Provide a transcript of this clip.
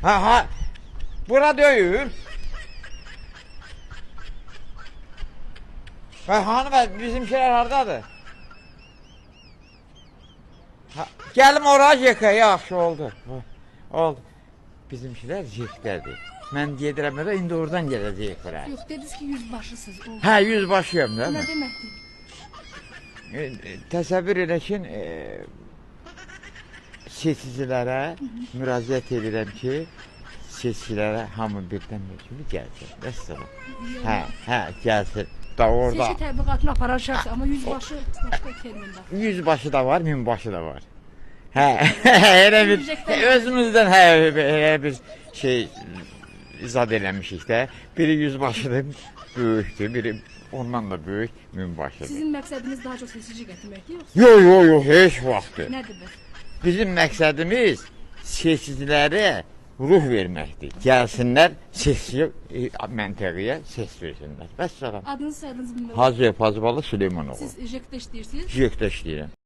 Ha, bura değil. Hanım bizimkiler hardadır? Gəlim oraya yıka, yaxşı oldu. Oldu. Bizimkiler yıkdadır. Mən gedirəm da indi oradan gələcəyik bura. Yox, dediniz ki yüzbaşısınız. Hə, yüzbaşıyam da. Nə deməkdir? Təsəvvür elə ki, seçicilərə müraciət edirəm ki, seçicilərə hamı birdən kimi gəlsin. Vəssalam. Hə, gəlsin. Da orada. Seçi təbliğatını aparan şəxs, amma yüzbaşı başqa termin var. Yüzbaşı da var, minbaşı da var. Hə, elə bir özümüzdən elə bir şey izad eləmişik də. Biri yüzbaşıdır, böyükdür, biri ondan da böyük, minbaşıdır. Sizin məqsədiniz daha çox seçici gətirməkdir, yoxsa? Yox, heç vaxtdır. Nədir bu? Bizim məqsədimiz seçicilərə ruh verməkdir. Gəlsinlər, seçici məntəqəyə seç versinlər. Vəssalam. Adınızı, soyadınızı bilmirəm. Hacı Fazıbalı Süleymanov. Siz JEK-də işləyirsiniz? JEK-də işləyirəm.